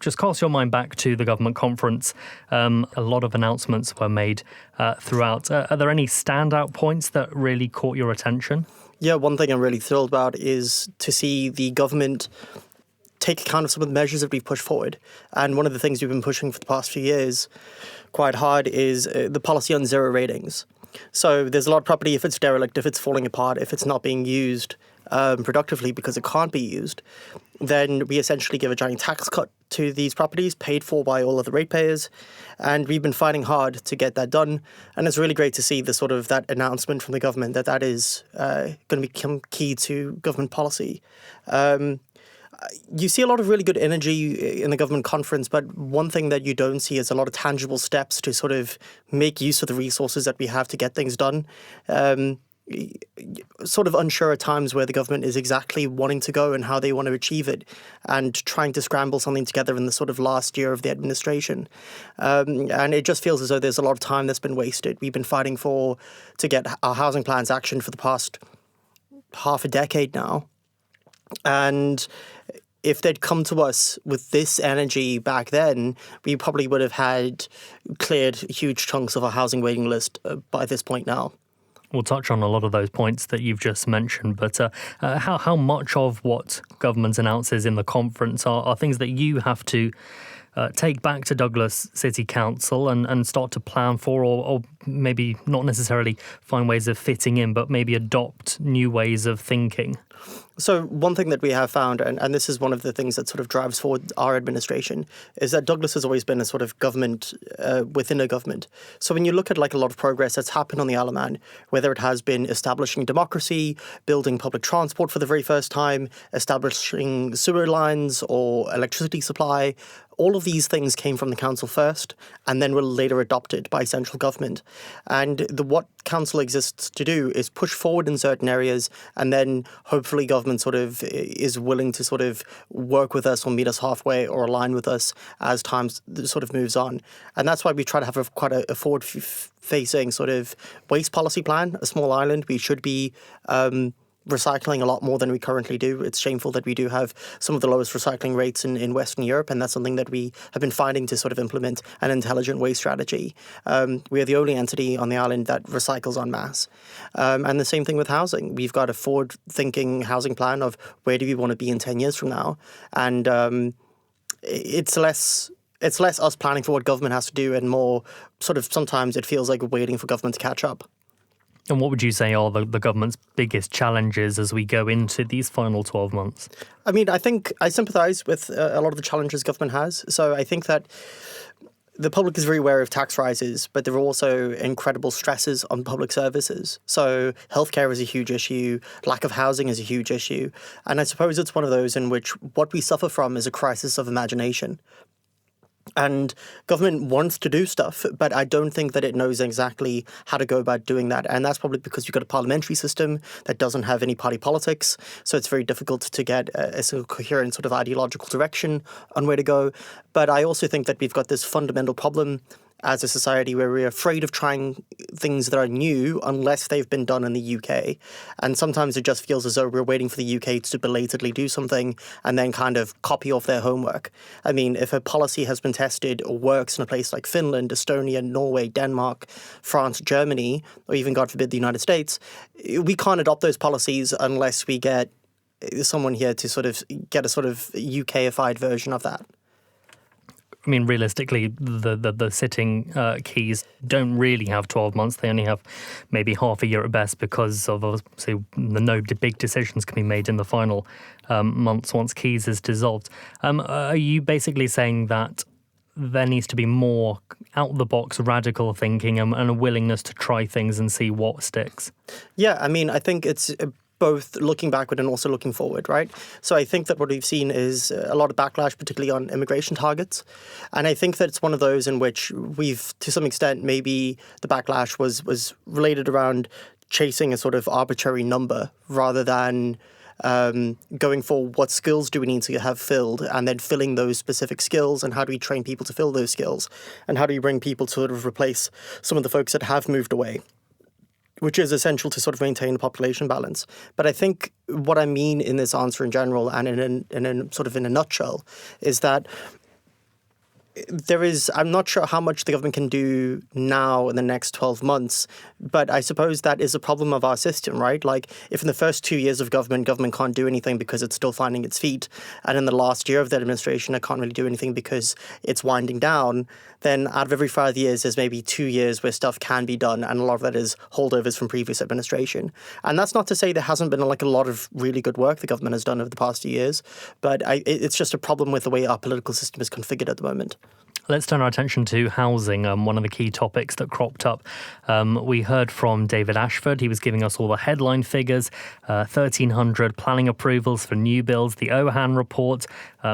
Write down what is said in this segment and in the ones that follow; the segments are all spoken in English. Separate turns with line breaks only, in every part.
just cast your mind back to the government conference. A lot of announcements were made throughout. Are there any standout points that really caught your attention?
Yeah, one thing I'm really thrilled about is to see the government take account of some of the measures that we've pushed forward. And one of the things we've been pushing for the past few years quite hard is the policy on zero ratings. So there's a lot of property, if it's derelict, if it's falling apart, if it's not being used productively because it can't be used, then we essentially give a giant tax cut to these properties paid for by all of the ratepayers. And we've been fighting hard to get that done. And it's really great to see the sort of that announcement from the government that that is going to become key to government policy. You see a lot of really good energy in the government conference, but one thing that you don't see is a lot of tangible steps to sort of make use of the resources that we have to get things done. Sort of unsure at times where the government is exactly wanting to go and how they want to achieve it, and trying to scramble something together in the sort of last year of the administration. And it just feels as though there's a lot of time that's been wasted. We've been fighting to get our housing plans actioned for the past half a decade now. And if they'd come to us with this energy back then, we probably would have had cleared huge chunks of our housing waiting list by this point now.
We'll touch on a lot of those points that you've just mentioned, but how much of what government announces in the conference are things that you have to take back to Douglas City Council and start to plan for, or maybe not necessarily find ways of fitting in, but maybe adopt new ways of thinking?
So one thing that we have found, and this is one of the things that sort of drives forward our administration, is that Douglas has always been a sort of government within a government. So when you look at like a lot of progress that's happened on the Isle of Man, whether it has been establishing democracy, building public transport for the very first time, establishing sewer lines or electricity supply, all of these things came from the council first and then were later adopted by central government. And what council exists to do is push forward in certain areas, and then hopefully government sort of is willing to sort of work with us or meet us halfway or align with us as time sort of moves on. And that's why we try to have quite a forward-facing sort of waste policy plan. A small island, we should be recycling a lot more than we currently do. It's shameful that we do have some of the lowest recycling rates in Western Europe, and that's something that we have been fighting to sort of implement an intelligent waste strategy. We are the only entity on the island that recycles en masse. And the same thing with housing. We've got a forward-thinking housing plan of where do we want to be in 10 years from now. And it's less us planning for what government has to do and more sort of sometimes it feels like we're waiting for government to catch up.
And what would you say are the government's biggest challenges as we go into these final 12 months?
I mean, I think I sympathise with a lot of the challenges government has. So I think that the public is very aware of tax rises, but there are also incredible stresses on public services. So healthcare is a huge issue, lack of housing is a huge issue. And I suppose it's one of those in which what we suffer from is a crisis of imagination. And government wants to do stuff, but I don't think that it knows exactly how to go about doing that. And that's probably because you've got a parliamentary system that doesn't have any party politics. So it's very difficult to get a sort of coherent sort of ideological direction on where to go. But I also think that we've got this fundamental problem as a society where we're afraid of trying things that are new unless they've been done in the UK. And sometimes it just feels as though we're waiting for the UK to belatedly do something and then kind of copy off their homework. I mean, if a policy has been tested or works in a place like Finland, Estonia, Norway, Denmark, France, Germany, or even, God forbid, the United States, we can't adopt those policies unless we get someone here to sort of get a sort of UKified version of that.
I mean, realistically, the sitting keys don't really have 12 months. They only have maybe half a year at best because of, obviously, no big decisions can be made in the final months once keys is dissolved. Are you basically saying that there needs to be more out-the-box radical thinking and a willingness to try things and see what sticks? Yeah,
I mean, I think it's both looking backward and also looking forward, right? So I think that what we've seen is a lot of backlash, particularly on immigration targets. And I think that it's one of those in which we've, to some extent, maybe the backlash was related around chasing a sort of arbitrary number rather than going for what skills do we need to have filled and then filling those specific skills and how do we train people to fill those skills and how do we bring people to sort of replace some of the folks that have moved away, which is essential to sort of maintain population balance. But I think what I mean in this answer in general and in a nutshell is that I'm not sure how much the government can do now in the next 12 months, but I suppose that is a problem of our system, right? Like, if in the first 2 years of government can't do anything because it's still finding its feet, and in the last year of the administration, it can't really do anything because it's winding down, then out of every 5 years, there's maybe 2 years where stuff can be done, and a lot of that is holdovers from previous administration. And that's not to say there hasn't been like a lot of really good work the government has done over the past 2 years, but it's just a problem with the way our political system is configured at the moment.
Let's turn our attention to housing, one of the key topics that cropped up. We heard from David Ashford. He was giving us all the headline figures, 1,300 planning approvals for new builds, the OHAN report,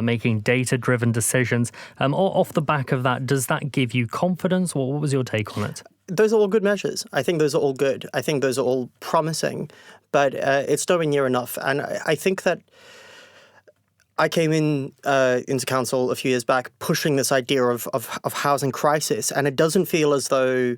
making data-driven decisions. Off the back of that, does that give you confidence? What was your take on it?
Those are all good measures. I think those are all good. I think those are all promising, but it's nowhere near enough. And I think that I came into council a few years back pushing this idea of housing crisis, and it doesn't feel as though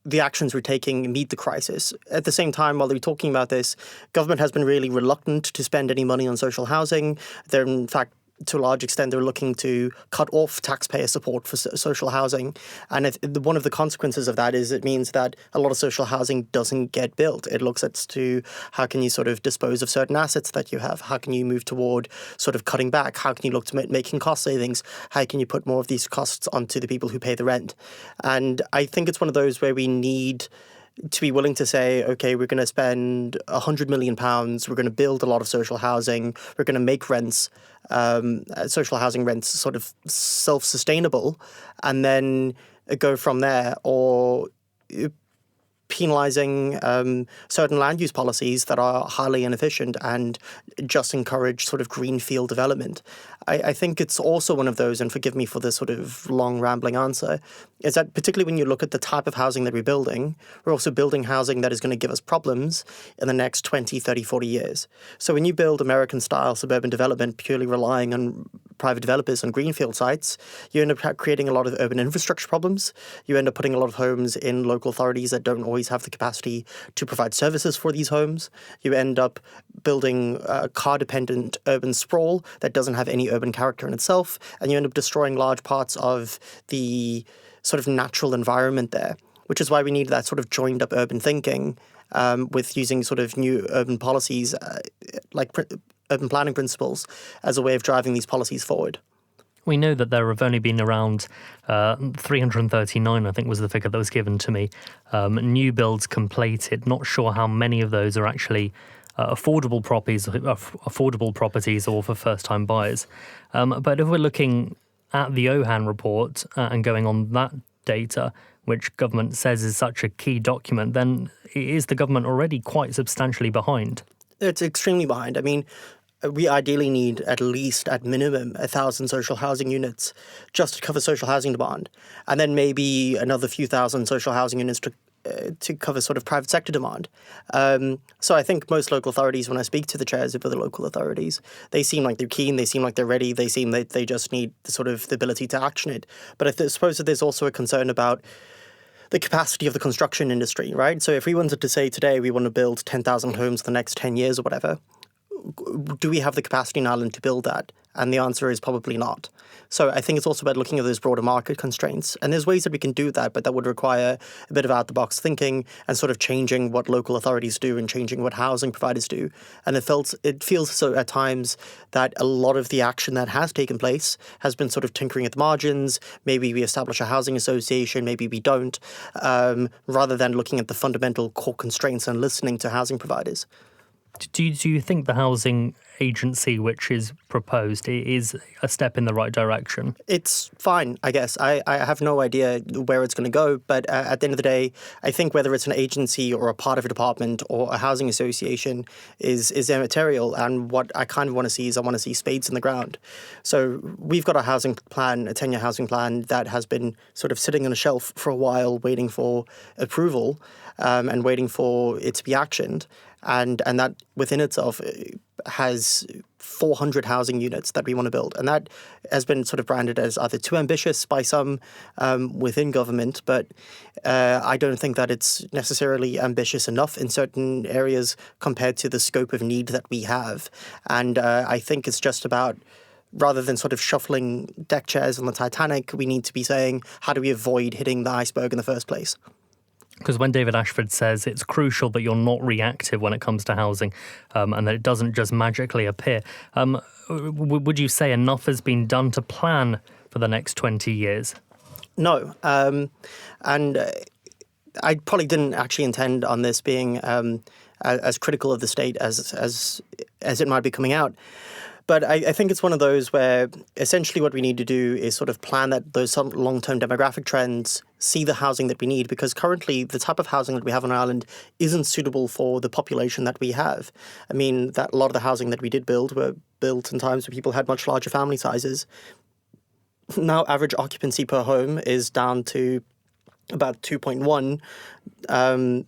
the actions we're taking meet the crisis. At the same time, while we're talking about this, government has been really reluctant to spend any money on social housing. They're, in fact, to a large extent, they're looking to cut off taxpayer support for social housing. And one of the consequences of that is it means that a lot of social housing doesn't get built. It looks at to how can you sort of dispose of certain assets that you have? How can you move toward sort of cutting back? How can you look to making cost savings? How can you put more of these costs onto the people who pay the rent? And I think it's one of those where we need to be willing to say, okay, we're going to spend £100 million, we're going to build a lot of social housing, we're going to make rents, social housing rents sort of self-sustainable, and then go from there, or penalising certain land use policies that are highly inefficient and just encourage sort of greenfield development. I think it's also one of those, and forgive me for this sort of long rambling answer, is that particularly when you look at the type of housing that we're also building housing that is going to give us problems in the next 20, 30, 40 years. So when you build American-style suburban development purely relying on private developers on greenfield sites, you end up creating a lot of urban infrastructure problems. You end up putting a lot of homes in local authorities that don't always have the capacity to provide services for these homes. You end up building car-dependent urban sprawl that doesn't have any urban character in itself, and you end up destroying large parts of the sort of natural environment there, which is why we need that sort of joined-up urban thinking with using sort of new urban policies like urban planning principles as a way of driving these policies forward.
We know that there have only been around 339, I think was the figure that was given to me, new builds completed. Not sure how many of those are actually affordable properties or for first-time buyers. But if we're looking at the OHAN report and going on that data, which government says is such a key document, then is the government already quite substantially behind?
It's extremely behind. I mean, we ideally need at least, at minimum, 1,000 social housing units just to cover social housing demand, and then maybe another few thousand social housing units to cover sort of private sector demand. So I think most local authorities, when I speak to the chairs of the local authorities, they seem like they're keen, they seem like they're ready, they seem that they just need the sort of the ability to action it. But I suppose that there's also a concern about the capacity of the construction industry, right? So if we wanted to say today we want to build 10,000 homes in the next 10 years or whatever, do we have the capacity in Ireland to build that? And the answer is probably not. So I think it's also about looking at those broader market constraints. And there's ways that we can do that, but that would require a bit of out-the-box thinking and sort of changing what local authorities do and changing what housing providers do. And it feels so at times that a lot of the action that has taken place has been sort of tinkering at the margins. Maybe we establish a housing association, maybe we don't, rather than looking at the fundamental core constraints and listening to housing providers.
Do you think the housing agency which is proposed is a step in the right direction? It's
fine, I guess. I have no idea where it's going to go, but at the end of the day, I think whether it's an agency or a part of a department or a housing association is immaterial. And what I kind of want to see is I want to see spades in the ground. So we've got a housing plan, a 10-year housing plan that has been sort of sitting on a shelf for a while waiting for approval and waiting for it to be actioned. And that within itself has 400 housing units that we want to build. And that has been sort of branded as either too ambitious by some within government, but I don't think that it's necessarily ambitious enough in certain areas compared to the scope of need that we have. And I think it's just about rather than sort of shuffling deck chairs on the Titanic, we need to be saying, how do we avoid hitting the iceberg in the first place?
Because when David Ashford says it's crucial that you're not reactive when it comes to housing, and that it doesn't just magically appear, would you say enough has been done to plan for the next 20 years?
No. I probably didn't actually intend on this being as critical of the state as it might be coming out. But I think it's one of those where essentially what we need to do is sort of plan that those some long-term demographic trends, see the housing that we need, because currently the type of housing that we have on Ireland isn't suitable for the population that we have. I mean, that a lot of the housing that we did build were built in times where people had much larger family sizes. Now average occupancy per home is down to about 2.1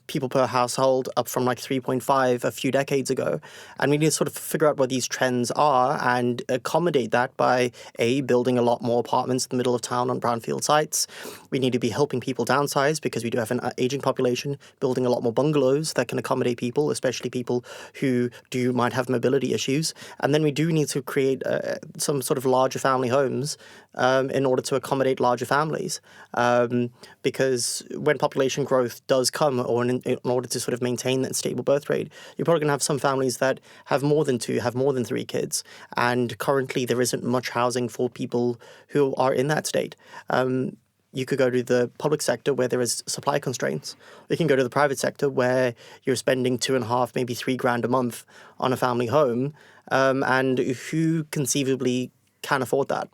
people per household, up from like 3.5 a few decades ago. And we need to sort of figure out what these trends are and accommodate that by, A, building a lot more apartments in the middle of town on brownfield sites. We need to be helping people downsize because we do have an aging population, building a lot more bungalows that can accommodate people, especially people who might have mobility issues. And then we do need to create some sort of larger family homes in order to accommodate larger families. Because when population growth does come, or in order to sort of maintain that stable birth rate, you're probably going to have some families that have more than two, have more than three kids. And currently there isn't much housing for people who are in that state. You could go to the public sector where there is supply constraints. You can go to the private sector where you're spending $2,500, maybe $3,000 a month on a family home. And who conceivably can afford that?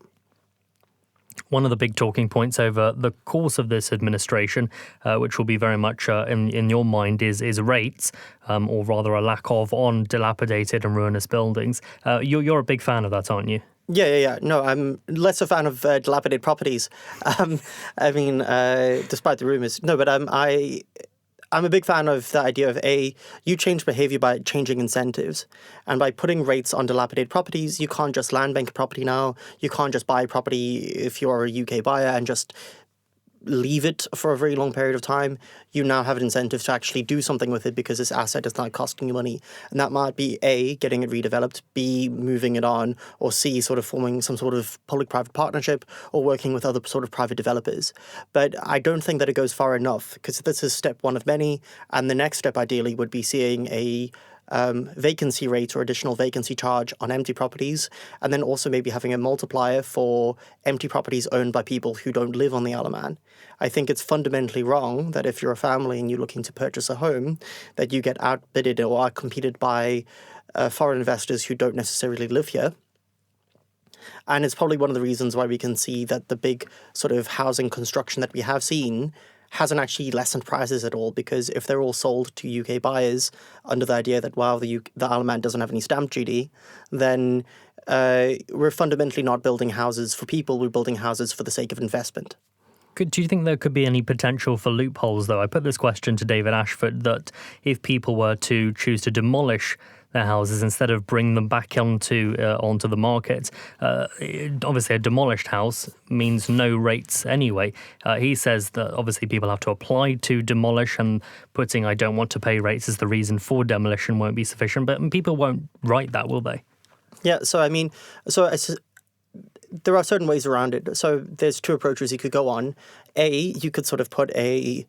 One of the big talking points over the course of this administration, which will be very much in your mind, is rates, or rather a lack of, on dilapidated and ruinous buildings. You're a big fan of that, aren't you?
Yeah. No, I'm less a fan of dilapidated properties. I mean, despite the rumours. No, but I'm a big fan of the idea of you change behaviour by changing incentives. And by putting rates on dilapidated properties, you can't just land bank a property now. You can't just buy property if you're a UK buyer and just leave it for a very long period of time. You now have an incentive to actually do something with it because this asset is not costing you money. And that might be A, getting it redeveloped, B, moving it on, or C, sort of forming some sort of public-private partnership or working with other sort of private developers. But I don't think that it goes far enough because this is step one of many. And the next step ideally would be seeing a vacancy rate or additional vacancy charge on empty properties, and then also maybe having a multiplier for empty properties owned by people who don't live on the Isle of Man. I think it's fundamentally wrong that if you're a family and you're looking to purchase a home, that you get outbidded or outcompeted by foreign investors who don't necessarily live here. And it's probably one of the reasons why we can see that the big sort of housing construction that we have seen hasn't actually lessened prices at all, because if they're all sold to UK buyers under the idea that, wow, the Isle of Man doesn't have any stamp duty, then we're fundamentally not building houses for people, we're building houses for the sake of investment.
Do you think there could be any potential for loopholes, though? I put this question to David Ashford, that if people were to choose to demolish their houses instead of bring them back onto the market, obviously a demolished house means no rates anyway. He says that obviously people have to apply to demolish, and putting "I don't want to pay" rates as the reason for demolition won't be sufficient. But people won't write that, will they? Yeah.
So I mean, there are certain ways around it. So there's two approaches you could go on. You could sort of put a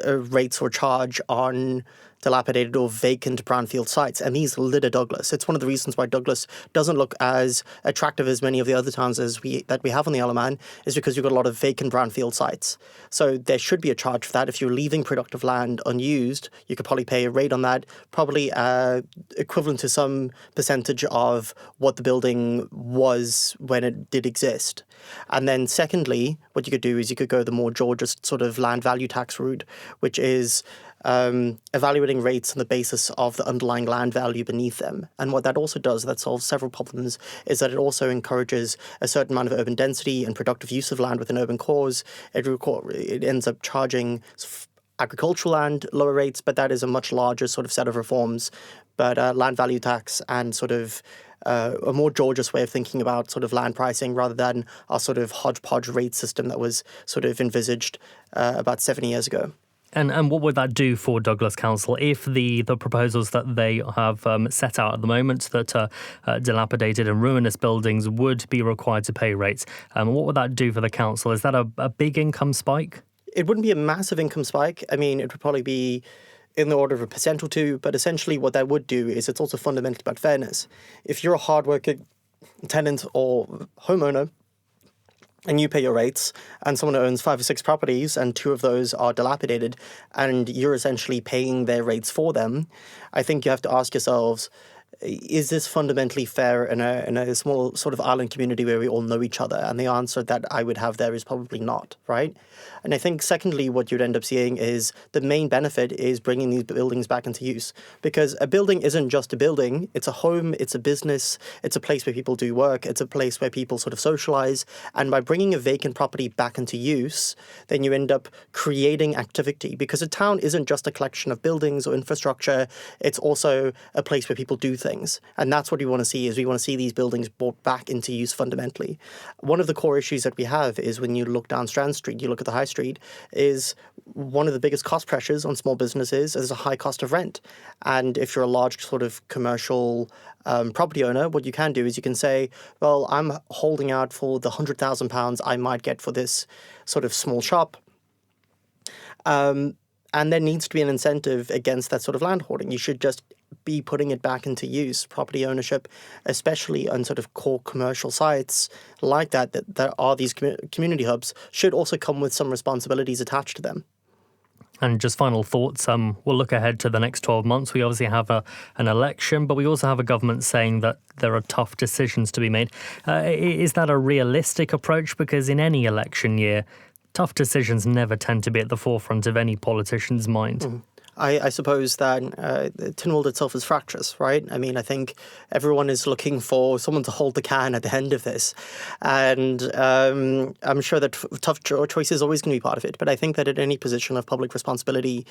rates or charge on dilapidated or vacant brownfield sites, and these litter Douglas. It's one of the reasons why Douglas doesn't look as attractive as many of the other towns that we have on the Isle of Man, is because you've got a lot of vacant brownfield sites. So there should be a charge for that. If you're leaving productive land unused, you could probably pay a rate on that, probably equivalent to some percentage of what the building was when it did exist. And then secondly, what you could do is you could go the more Georgian sort of land value tax route, which is evaluating rates on the basis of the underlying land value beneath them. And what that also does, that solves several problems, is that it also encourages a certain amount of urban density and productive use of land within urban cores. It ends up charging agricultural land lower rates, but that is a much larger sort of set of reforms. But land value tax and sort of a more Georgian way of thinking about sort of land pricing rather than our sort of hodgepodge rate system that was sort of envisaged about 70 years ago.
And what would that do for Douglas Council if the proposals that they have set out at the moment, that dilapidated and ruinous buildings would be required to pay rates? What would that do for the council? Is that a big income spike?
It wouldn't be a massive income spike. I mean, it would probably be in the order of 1% or 2%, but essentially what that would do is it's also fundamentally about fairness. If you're a hardworking tenant or homeowner, and you pay your rates, and someone owns 5 or 6 properties, and 2 of those are dilapidated, and you're essentially paying their rates for them, I think you have to ask yourselves, is this fundamentally fair in a small sort of island community where we all know each other? And the answer that I would have there is probably not, right? And I think secondly, what you'd end up seeing is the main benefit is bringing these buildings back into use, because a building isn't just a building. It's a home, it's a business, it's a place where people do work, it's a place where people sort of socialize. And by bringing a vacant property back into use, then you end up creating activity, because a town isn't just a collection of buildings or infrastructure. It's also a place where people do things. And that's what we want to see, is we want to see these buildings brought back into use fundamentally. One of the core issues that we have is when you look down Strand Street, you look at the High Street, is one of the biggest cost pressures on small businesses is a high cost of rent. And if you're a large sort of commercial property owner, what you can do is you can say, well, I'm holding out for the £100,000 I might get for this sort of small shop. And there needs to be an incentive against that sort of land hoarding. You should just be putting it back into use. Property ownership, especially on sort of core commercial sites like that there are these community hubs, should also come with some responsibilities attached to them.
And just final thoughts, we'll look ahead to the next 12 months. We obviously have an election, but we also have a government saying that there are tough decisions to be made. Is that a realistic approach? Because in any election year, tough decisions never tend to be at the forefront of any politician's mind. Mm-hmm.
I suppose that Tynwald itself is fractious, right? I mean, I think everyone is looking for someone to hold the can at the end of this. And I'm sure that tough choice is always going to be part of it. But I think that at any position of public responsibility,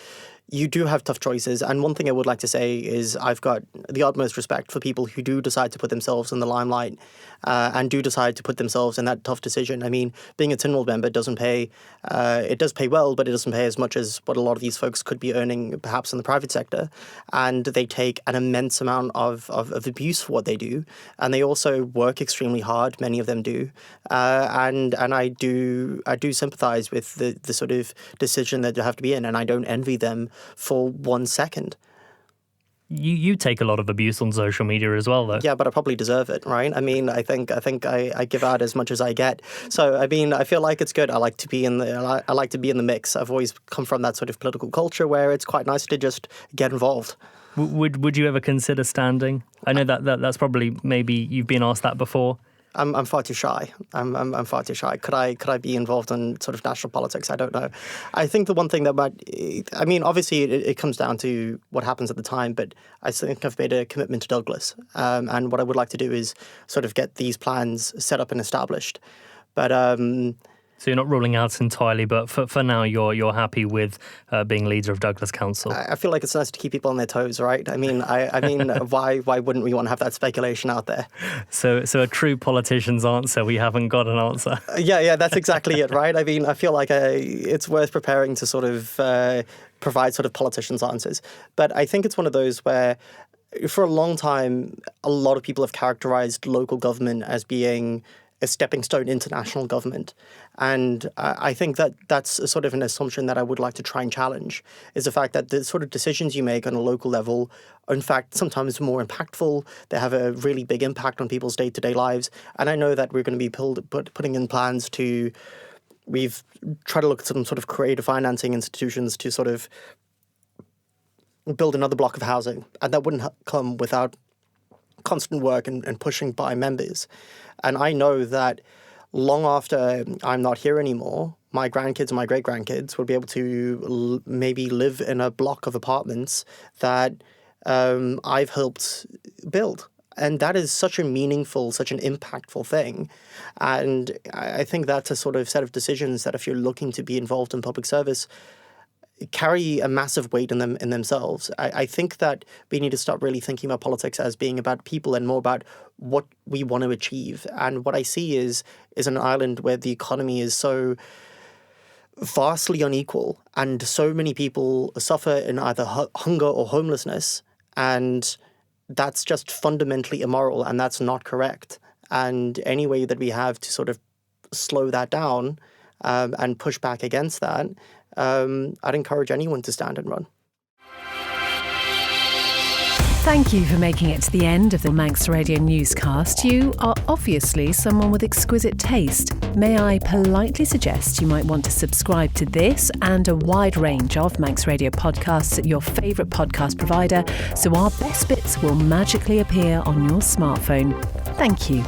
you do have tough choices. And one thing I would like to say is I've got the utmost respect for people who do decide to put themselves in the limelight and do decide to put themselves in that tough decision. I mean, being a Tynwald member doesn't pay, it does pay well, but it doesn't pay as much as what a lot of these folks could be earning perhaps in the private sector. And they take an immense amount of abuse for what they do. And they also work extremely hard, many of them do. And I do sympathize with the sort of decision that they have to be in, and I don't envy them for 1 second.
You take a lot of abuse on social media as well, though.
Yeah, but I probably deserve it, right? I mean, I think I give out as much as I get. So, I mean, I feel like it's good. I like to be in the mix. I've always come from that sort of political culture where it's quite nice to just get involved.
Would you ever consider standing? I know that's probably, maybe you've been asked that before.
I'm far too shy. I'm far too shy. Could I be involved in sort of national politics? I don't know. I think the one thing that I mean, obviously it comes down to what happens at the time, but I think I've made a commitment to Douglas. And what I would like to do is sort of get these plans set up and established. But
so you're not ruling out entirely, but for now you're happy with being leader of Douglas Council.
I feel like it's nice to keep people on their toes, right? I mean, why wouldn't we want to have that speculation out there?
So a true politician's answer. We haven't got an answer.
Yeah, that's exactly it, right? I mean, I feel like it's worth preparing to sort of provide sort of politicians' answers, but I think it's one of those where, for a long time, a lot of people have characterized local government as being a stepping stone into national government. And I think that that's a sort of an assumption that I would like to try and challenge, is the fact that the sort of decisions you make on a local level are in fact sometimes more impactful. They have a really big impact on people's day-to-day lives. And I know that we're going to be putting in plans to, we've tried to look at some sort of creative financing institutions to sort of build another block of housing. And that wouldn't come without constant work and pushing by members. And I know that long after I'm not here anymore, my grandkids and my great-grandkids will be able to maybe live in a block of apartments that I've helped build. And that is such a meaningful, such an impactful thing. And I think that's a sort of set of decisions that if you're looking to be involved in public service, carry a massive weight in themselves. I think that we need to start really thinking about politics as being about people and more about what we want to achieve. And what I see is an island where the economy is so vastly unequal, and so many people suffer in either hunger or homelessness, and that's just fundamentally immoral, and that's not correct. And any way that we have to sort of slow that down and push back against that, I'd encourage anyone to stand and run.
Thank you for making it to the end of the Manx Radio newscast. You are obviously someone with exquisite taste. May I politely suggest you might want to subscribe to this and a wide range of Manx Radio podcasts at your favourite podcast provider, so our best bits will magically appear on your smartphone. Thank you.